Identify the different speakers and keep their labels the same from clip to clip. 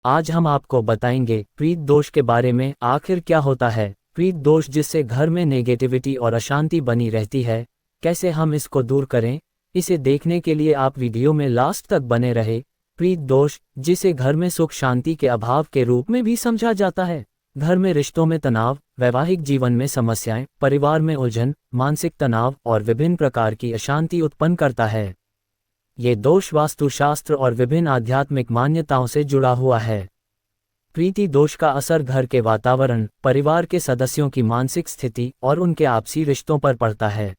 Speaker 1: आज हम आपको बताएंगे प्रीत दोष के बारे में। आखिर क्या होता है प्रीत दोष, जिससे घर में नेगेटिविटी और अशांति बनी रहती है? कैसे हम इसको दूर करें? इसे देखने के लिए आप वीडियो में लास्ट तक बने रहे। प्रीत दोष, जिसे घर में सुख शांति के अभाव के रूप में भी समझा जाता है, घर में रिश्तों में तनाव, वैवाहिक जीवन में समस्याएं, परिवार में उलझन, मानसिक तनाव और विभिन्न प्रकार की अशांति उत्पन्न करता है। ये दोष वास्तुशास्त्र और विभिन्न आध्यात्मिक मान्यताओं से जुड़ा हुआ है। प्रीति दोष का असर घर के वातावरण, परिवार के सदस्यों की मानसिक स्थिति और उनके आपसी रिश्तों पर पड़ता है।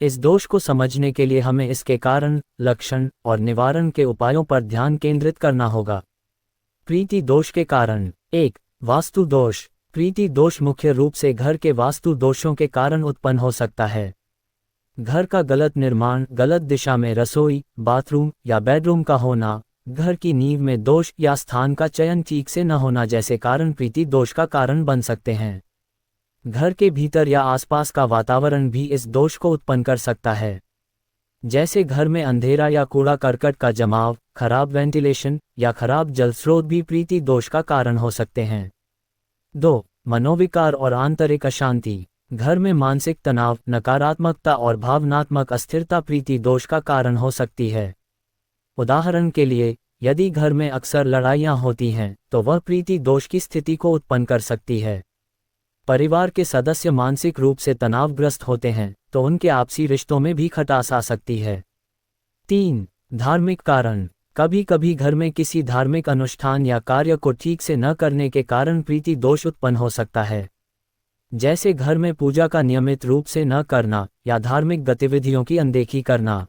Speaker 1: इस दोष को समझने के लिए हमें इसके कारण, लक्षण और निवारण के उपायों पर ध्यान केंद्रित करना होगा। प्रीति दोष के कारण। 1. वास्तु दोष। प्रीति दोष मुख्य रूप से घर के वास्तु दोषों के कारण उत्पन्न हो सकता है। घर का गलत निर्माण, गलत दिशा में रसोई, बाथरूम या बेडरूम का होना, घर की नींव में दोष या स्थान का चयन ठीक से न होना जैसे कारण प्रीति दोष का कारण बन सकते हैं। घर के भीतर या आसपास का वातावरण भी इस दोष को उत्पन्न कर सकता है, जैसे घर में अंधेरा या कूड़ा करकट का जमाव, खराब वेंटिलेशन या खराब जल स्रोत भी प्रीति दोष का कारण हो सकते हैं। 2. मनोविकार और आंतरिक अशांति। घर में मानसिक तनाव, नकारात्मकता और भावनात्मक अस्थिरता प्रीति दोष का कारण हो सकती है। उदाहरण के लिए, यदि घर में अक्सर लड़ाइयाँ होती हैं, तो वह प्रीति दोष की स्थिति को उत्पन्न कर सकती है। परिवार के सदस्य मानसिक रूप से तनावग्रस्त होते हैं, तो उनके आपसी रिश्तों में भी खटास आ सकती है। 3. धार्मिक कारण। कभी कभी घर में किसी धार्मिक अनुष्ठान या कार्य को ठीक से न करने के कारण प्रीति दोष उत्पन्न हो सकता है, जैसे घर में पूजा का नियमित रूप से न करना या धार्मिक गतिविधियों की अनदेखी करना।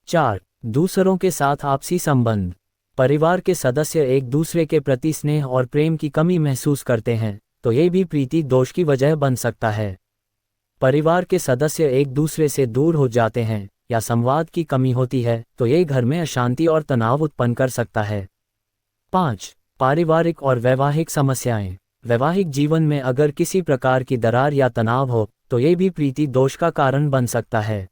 Speaker 1: 4. दूसरों के साथ आपसी संबंध। परिवार के सदस्य एक दूसरे के प्रति स्नेह और प्रेम की कमी महसूस करते हैं, तो ये भी प्रीति दोष की वजह बन सकता है। परिवार के सदस्य एक दूसरे से दूर हो जाते हैं या संवाद की कमी होती है, तो ये घर में अशांति और तनाव उत्पन्न कर सकता है। 5. पारिवारिक और वैवाहिक समस्याएं। वैवाहिक जीवन में अगर किसी प्रकार की दरार या तनाव हो, तो ये भी प्रीति दोष का कारण बन सकता है।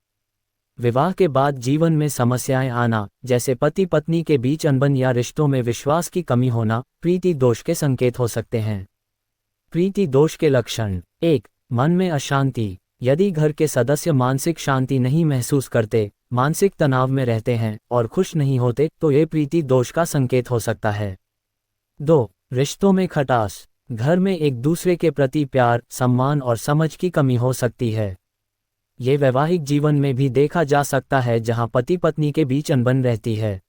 Speaker 1: विवाह के बाद जीवन में समस्याएं आना, जैसे पति पत्नी के बीच अनबन या रिश्तों में विश्वास की कमी होना, प्रीति दोष के संकेत हो सकते हैं। प्रीति दोष के लक्षण। 1. मन में अशांति। यदि घर के सदस्य मानसिक शांति नहीं महसूस करते, मानसिक तनाव में रहते हैं और खुश नहीं होते, तो ये प्रीति दोष का संकेत हो सकता है। 2. रिश्तों में खटास। घर में एक दूसरे के प्रति प्यार, सम्मान और समझ की कमी हो सकती है। ये वैवाहिक जीवन में भी देखा जा सकता है, जहां पति पत्नी के बीच अनबन रहती है।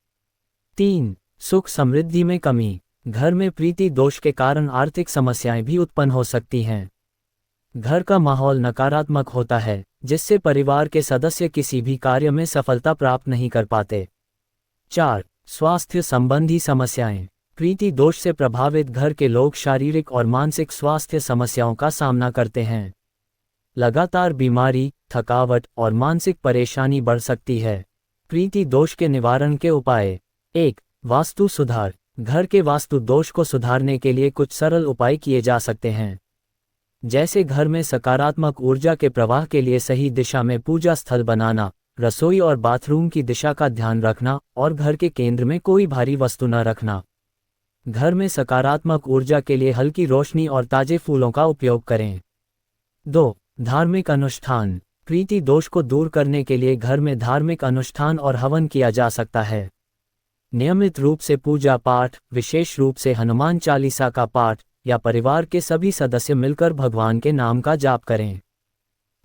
Speaker 1: 3. सुख समृद्धि में कमी। घर में प्रीति दोष के कारण आर्थिक समस्याएं भी उत्पन्न हो सकती हैं। घर का माहौल नकारात्मक होता है, जिससे परिवार के सदस्य किसी भी कार्य में सफलता प्राप्त नहीं कर पाते। 4. स्वास्थ्य संबंधी समस्याएं। प्रीति दोष से प्रभावित घर के लोग शारीरिक और मानसिक स्वास्थ्य समस्याओं का सामना करते हैं। लगातार बीमारी, थकावट और मानसिक परेशानी बढ़ सकती है। प्रीति दोष के निवारण के उपाय। 1. वास्तु सुधार। घर के वास्तु दोष को सुधारने के लिए कुछ सरल उपाय किए जा सकते हैं, जैसे घर में सकारात्मक ऊर्जा के प्रवाह के लिए सही दिशा में पूजा स्थल बनाना, रसोई और बाथरूम की दिशा का ध्यान रखना और घर के केंद्र में कोई भारी वस्तु न रखना। घर में सकारात्मक ऊर्जा के लिए हल्की रोशनी और ताजे फूलों का उपयोग करें। 2. धार्मिक अनुष्ठान। प्रीति दोष को दूर करने के लिए घर में धार्मिक अनुष्ठान और हवन किया जा सकता है। नियमित रूप से पूजा पाठ, विशेष रूप से हनुमान चालीसा का पाठ, या परिवार के सभी सदस्य मिलकर भगवान के नाम का जाप करें।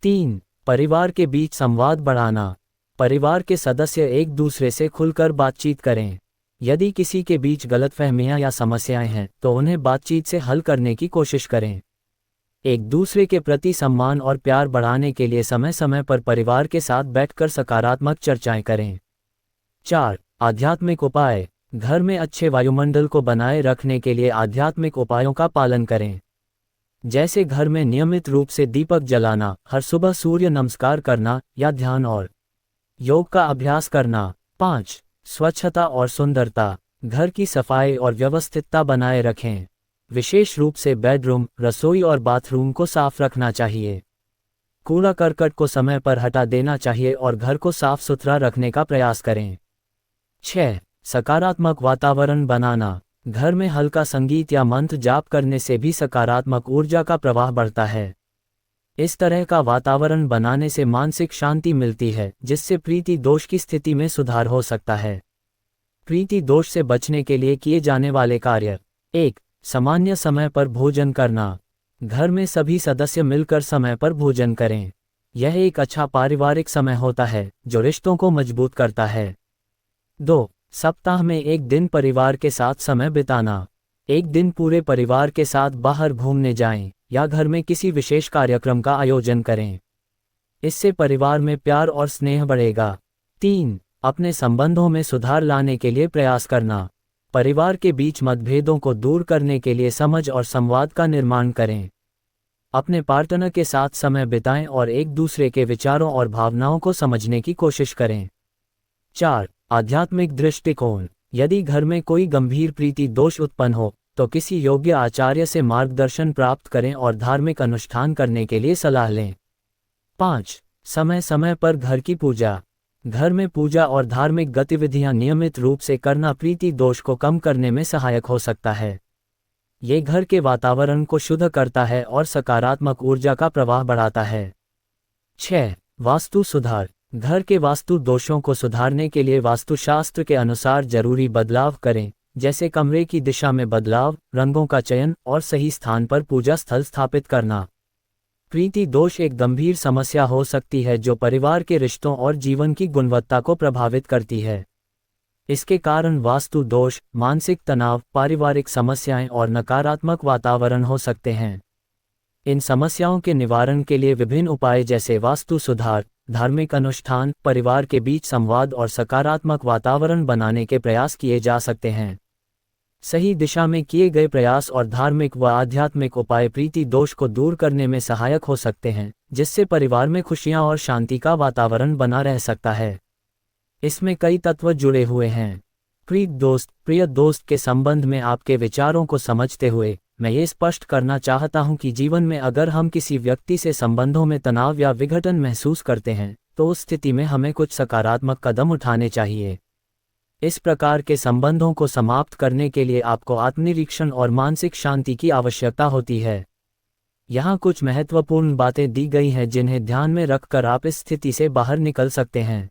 Speaker 1: 3. परिवार के बीच संवाद बढ़ाना। परिवार के सदस्य एक दूसरे से खुलकर बातचीत करें। यदि किसी के बीच गलतफहमियां या समस्याएं हैं, तो उन्हें बातचीत से हल करने की कोशिश करें। एक दूसरे के प्रति सम्मान और प्यार बढ़ाने के लिए समय समय पर परिवार के साथ बैठकर सकारात्मक चर्चाएं करें। 4. आध्यात्मिक उपाय। घर में अच्छे वायुमंडल को बनाए रखने के लिए आध्यात्मिक उपायों का पालन करें, जैसे घर में नियमित रूप से दीपक जलाना, हर सुबह सूर्य नमस्कार करना या ध्यान और योग का अभ्यास करना। 5. स्वच्छता और सुंदरता। घर की सफाई और व्यवस्थितता बनाए रखें। विशेष रूप से बेडरूम, रसोई और बाथरूम को साफ रखना चाहिए। कूड़ा करकट को समय पर हटा देना चाहिए और घर को साफ सुथरा रखने का प्रयास करें। 6. सकारात्मक वातावरण बनाना। घर में हल्का संगीत या मंत्र जाप करने से भी सकारात्मक ऊर्जा का प्रवाह बढ़ता है। इस तरह का वातावरण बनाने से मानसिक शांति मिलती है, जिससे प्रीति दोष की स्थिति में सुधार हो सकता है। प्रीति दोष से बचने के लिए किए जाने वाले कार्य। 1. सामान्य समय पर भोजन करना। घर में सभी सदस्य मिलकर समय पर भोजन करें। यह एक अच्छा पारिवारिक समय होता है जो रिश्तों को मजबूत करता है। 2. सप्ताह में एक दिन परिवार के साथ समय बिताना। एक दिन पूरे परिवार के साथ बाहर घूमने जाएं या घर में किसी विशेष कार्यक्रम का आयोजन करें। इससे परिवार में प्यार और स्नेह बढ़ेगा। 3. अपने संबंधों में सुधार लाने के लिए प्रयास करना। परिवार के बीच मतभेदों को दूर करने के लिए समझ और संवाद का निर्माण करें। अपने पार्टनर के साथ समय बिताएं और एक दूसरे के विचारों और भावनाओं को समझने की कोशिश करें। 4. आध्यात्मिक दृष्टिकोण। यदि घर में कोई गंभीर प्रीति दोष उत्पन्न हो तो किसी योग्य आचार्य से मार्गदर्शन प्राप्त करें और धार्मिक अनुष्ठान करने के लिए सलाह लें। 5. समय समय पर घर की पूजा। घर में पूजा और धार्मिक गतिविधियां नियमित रूप से करना प्रीति दोष को कम करने में सहायक हो सकता है। ये घर के वातावरण को शुद्ध करता है और सकारात्मक ऊर्जा का प्रवाह बढ़ाता है। 6. वास्तु सुधार। घर के वास्तु दोषों को सुधारने के लिए वास्तुशास्त्र के अनुसार जरूरी बदलाव करें, जैसे कमरे की दिशा में बदलाव, रंगों का चयन और सही स्थान पर पूजा स्थल स्थापित करना। प्रीति दोष एक गंभीर समस्या हो सकती है जो परिवार के रिश्तों और जीवन की गुणवत्ता को प्रभावित करती है। इसके कारण वास्तु दोष, मानसिक तनाव, पारिवारिक समस्याएं और नकारात्मक वातावरण हो सकते हैं। इन समस्याओं के निवारण के लिए विभिन्न उपाय जैसे वास्तु सुधार, धार्मिक अनुष्ठान, परिवार के बीच संवाद और सकारात्मक वातावरण बनाने के प्रयास किए जा सकते हैं। सही दिशा में किए गए प्रयास और धार्मिक व आध्यात्मिक उपाय प्रीति दोष को दूर करने में सहायक हो सकते हैं, जिससे परिवार में खुशियां और शांति का वातावरण बना रह सकता है। इसमें कई तत्व जुड़े हुए हैं। प्रिय दोस्त के संबंध में आपके विचारों को समझते हुए मैं ये स्पष्ट करना चाहता हूं कि जीवन में अगर हम किसी व्यक्ति से संबंधों में तनाव या विघटन महसूस करते हैं तो उस स्थिति में हमें कुछ सकारात्मक कदम उठाने चाहिए। इस प्रकार के संबंधों को समाप्त करने के लिए आपको आत्मनिरीक्षण और मानसिक शांति की आवश्यकता होती है। यहाँ कुछ महत्वपूर्ण बातें दी गई हैं जिन्हें ध्यान में रखकर आप इस स्थिति से बाहर निकल सकते हैं।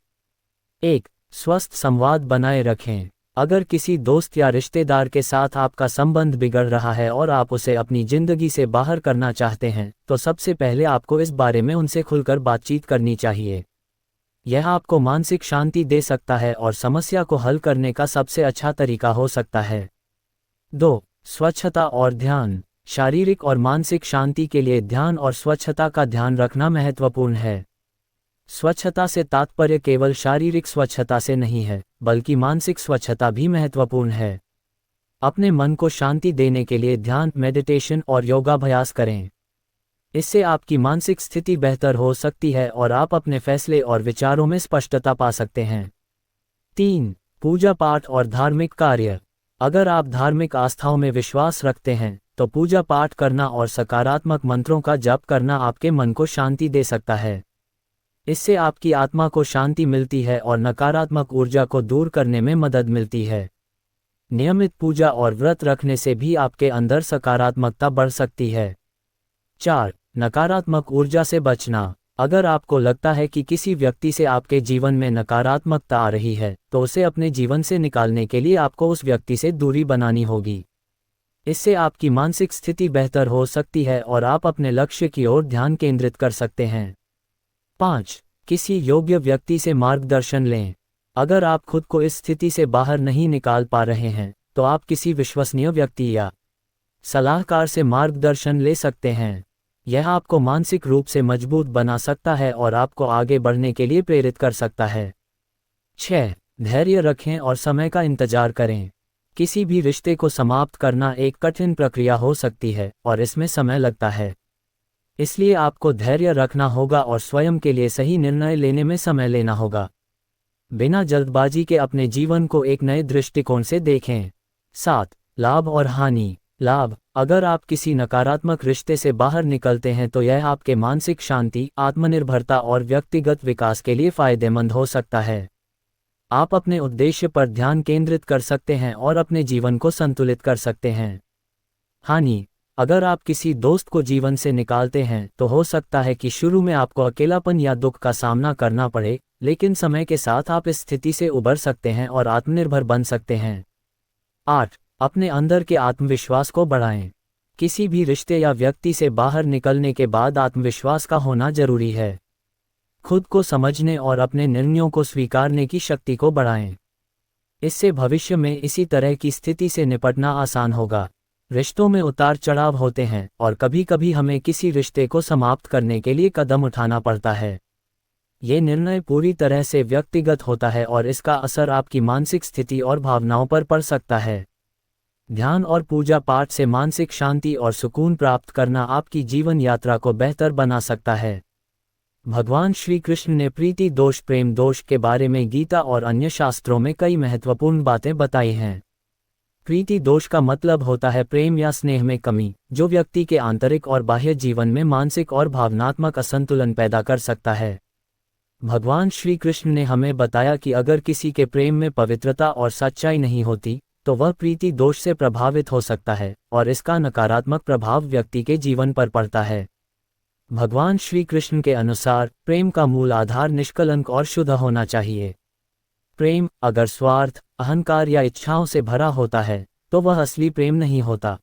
Speaker 1: 1. स्वस्थ संवाद बनाए रखें। अगर किसी दोस्त या रिश्तेदार के साथ आपका संबंध बिगड़ रहा है और आप उसे अपनी जिंदगी से बाहर करना चाहते हैं तो सबसे पहले आपको इस बारे में उनसे खुलकर बातचीत करनी चाहिए। यह आपको मानसिक शांति दे सकता है और समस्या को हल करने का सबसे अच्छा तरीका हो सकता है। 2. स्वच्छता और ध्यान। शारीरिक और मानसिक शांति के लिए ध्यान और स्वच्छता का ध्यान रखना महत्वपूर्ण है। स्वच्छता से तात्पर्य केवल शारीरिक स्वच्छता से नहीं है, बल्कि मानसिक स्वच्छता भी महत्वपूर्ण है। अपने मन को शांति देने के लिए ध्यान, मेडिटेशन और योगाभ्यास करें। इससे आपकी मानसिक स्थिति बेहतर हो सकती है और आप अपने फैसले और विचारों में स्पष्टता पा सकते हैं। 3. पूजा पाठ और धार्मिक कार्य। अगर आप धार्मिक आस्थाओं में विश्वास रखते हैं तो पूजा पाठ करना और सकारात्मक मंत्रों का जप करना आपके मन को शांति दे सकता है। इससे आपकी आत्मा को शांति मिलती है और नकारात्मक ऊर्जा को दूर करने में मदद मिलती है। नियमित पूजा और व्रत रखने से भी आपके अंदर सकारात्मकता बढ़ सकती है। 4. नकारात्मक ऊर्जा से बचना। अगर आपको लगता है कि किसी व्यक्ति से आपके जीवन में नकारात्मकता आ रही है तो उसे अपने जीवन से निकालने के लिए आपको उस व्यक्ति से दूरी बनानी होगी। इससे आपकी मानसिक स्थिति बेहतर हो सकती है और आप अपने लक्ष्य की ओर ध्यान केंद्रित कर सकते हैं। 5. किसी योग्य व्यक्ति से मार्गदर्शन लें। अगर आप खुद को इस स्थिति से बाहर नहीं निकाल पा रहे हैं तो आप किसी विश्वसनीय व्यक्ति या सलाहकार से मार्गदर्शन ले सकते हैं। यह आपको मानसिक रूप से मजबूत बना सकता है और आपको आगे बढ़ने के लिए प्रेरित कर सकता है। 6. धैर्य रखें और समय का इंतजार करें। किसी भी रिश्ते को समाप्त करना एक कठिन प्रक्रिया हो सकती है और इसमें समय लगता है। इसलिए आपको धैर्य रखना होगा और स्वयं के लिए सही निर्णय लेने में समय लेना होगा। बिना जल्दबाजी के अपने जीवन को एक नए दृष्टिकोण से देखें। 7. लाभ और हानि। लाभ। अगर आप किसी नकारात्मक रिश्ते से बाहर निकलते हैं तो यह आपके मानसिक शांति, आत्मनिर्भरता और व्यक्तिगत विकास के लिए फायदेमंद हो सकता है। आप अपने उद्देश्य पर ध्यान केंद्रित कर सकते हैं और अपने जीवन को संतुलित कर सकते हैं। हानि: अगर आप किसी दोस्त को जीवन से निकालते हैं तो हो सकता है कि शुरू में आपको अकेलापन या दुख का सामना करना पड़े, लेकिन समय के साथ आप इस स्थिति से उबर सकते हैं और आत्मनिर्भर बन सकते हैं। 8. अपने अंदर के आत्मविश्वास को बढ़ाएं। किसी भी रिश्ते या व्यक्ति से बाहर निकलने के बाद आत्मविश्वास का होना जरूरी है। खुद को समझने और अपने निर्णयों को स्वीकारने की शक्ति को बढ़ाएं। इससे भविष्य में इसी तरह की स्थिति से निपटना आसान होगा। रिश्तों में उतार चढ़ाव होते हैं और कभी कभी हमें किसी रिश्ते को समाप्त करने के लिए कदम उठाना पड़ता है। ये निर्णय पूरी तरह से व्यक्तिगत होता है और इसका असर आपकी मानसिक स्थिति और भावनाओं पर पड़ सकता है। ध्यान और पूजा पाठ से मानसिक शांति और सुकून प्राप्त करना आपकी जीवन यात्रा को बेहतर बना सकता है। भगवान श्री कृष्ण ने प्रीति दोष प्रेम दोष के बारे में गीता और अन्य शास्त्रों में कई महत्वपूर्ण बातें बताई हैं। प्रीति दोष का मतलब होता है प्रेम या स्नेह में कमी, जो व्यक्ति के आंतरिक और बाह्य जीवन में मानसिक और भावनात्मक असंतुलन पैदा कर सकता है। भगवान श्री कृष्ण ने हमें बताया कि अगर किसी के प्रेम में पवित्रता और सच्चाई नहीं होती तो वह प्रीति दोष से प्रभावित हो सकता है और इसका नकारात्मक प्रभाव व्यक्ति के जीवन पर पड़ता है। भगवान श्री कृष्ण के अनुसार प्रेम का मूल आधार निष्कलंक और शुद्ध होना चाहिए। प्रेम अगर स्वार्थ, अहंकार या इच्छाओं से भरा होता है तो वह असली प्रेम नहीं होता।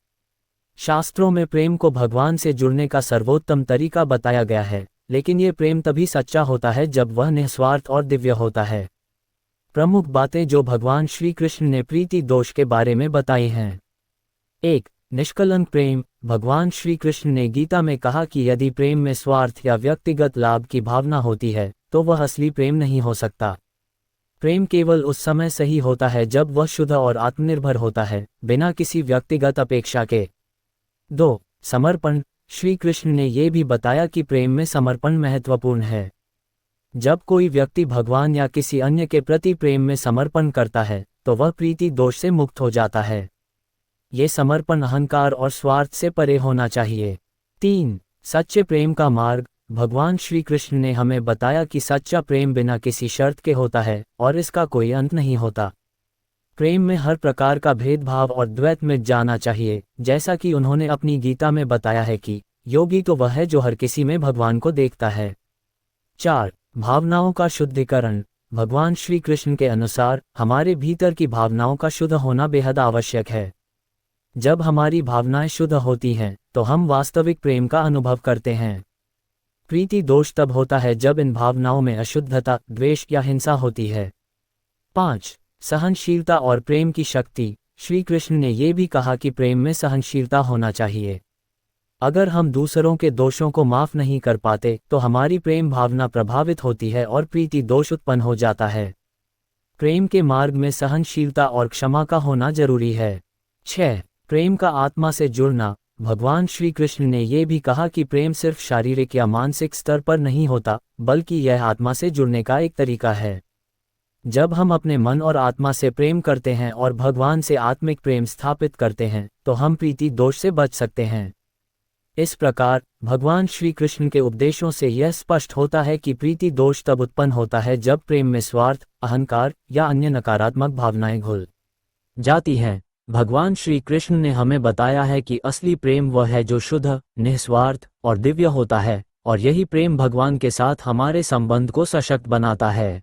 Speaker 1: शास्त्रों में प्रेम को भगवान से जुड़ने का सर्वोत्तम तरीका बताया गया है, लेकिन ये प्रेम तभी सच्चा होता है जब वह निस्वार्थ और दिव्य होता है। प्रमुख बातें जो भगवान श्री कृष्ण ने प्रीति दोष के बारे में बताई हैं। 1. निष्कलंक प्रेम। भगवान श्री कृष्ण ने गीता में कहा कि यदि प्रेम में स्वार्थ या व्यक्तिगत लाभ की भावना होती है तो वह असली प्रेम नहीं हो सकता। प्रेम केवल उस समय सही होता है जब वह शुद्ध और आत्मनिर्भर होता है, बिना किसी व्यक्तिगत अपेक्षा के। 2. समर्पण। श्री कृष्ण ने यह भी बताया कि प्रेम में समर्पण महत्वपूर्ण है। जब कोई व्यक्ति भगवान या किसी अन्य के प्रति प्रेम में समर्पण करता है तो वह प्रीति दोष से मुक्त हो जाता है। ये समर्पण अहंकार और स्वार्थ से परे होना चाहिए। 3. सच्चे प्रेम का मार्ग। भगवान श्री कृष्ण ने हमें बताया कि सच्चा प्रेम बिना किसी शर्त के होता है और इसका कोई अंत नहीं होता। प्रेम में हर प्रकार का भेदभाव और द्वैत मिट जाना चाहिए, जैसा कि उन्होंने अपनी गीता में बताया है कि योगी तो वह है जो हर किसी में भगवान को देखता है। 4. भावनाओं का शुद्धिकरण। भगवान श्री कृष्ण के अनुसार हमारे भीतर की भावनाओं का शुद्ध होना बेहद आवश्यक है। जब हमारी भावनाएं शुद्ध होती हैं तो हम वास्तविक प्रेम का अनुभव करते हैं। प्रीति दोष तब होता है जब इन भावनाओं में अशुद्धता, द्वेष या हिंसा होती है। 5. सहनशीलता और प्रेम की शक्ति। श्री कृष्ण ने यह भी कहा कि प्रेम में सहनशीलता होना चाहिए। अगर हम दूसरों के दोषों को माफ नहीं कर पाते तो हमारी प्रेम भावना प्रभावित होती है और प्रीति दोष उत्पन्न हो जाता है। प्रेम के मार्ग में सहनशीलता और क्षमा का होना जरूरी है। 6. प्रेम का आत्मा से जुड़ना। भगवान श्री कृष्ण ने यह भी कहा कि प्रेम सिर्फ शारीरिक या मानसिक स्तर पर नहीं होता, बल्कि यह आत्मा से जुड़ने का एक तरीका है। जब हम अपने मन और आत्मा से प्रेम करते हैं और भगवान से आत्मिक प्रेम स्थापित करते हैं तो हम प्रीति दोष से बच सकते हैं। इस प्रकार भगवान श्री कृष्ण के उपदेशों से यह स्पष्ट होता है कि प्रीति दोष तब उत्पन्न होता है जब प्रेम में स्वार्थ, अहंकार या अन्य नकारात्मक भावनाएं घुल जाती हैं। भगवान श्री कृष्ण ने हमें बताया है कि असली प्रेम वह है जो शुद्ध, निस्वार्थ और दिव्य होता है, और यही प्रेम भगवान के साथ हमारे संबंध को सशक्त बनाता है।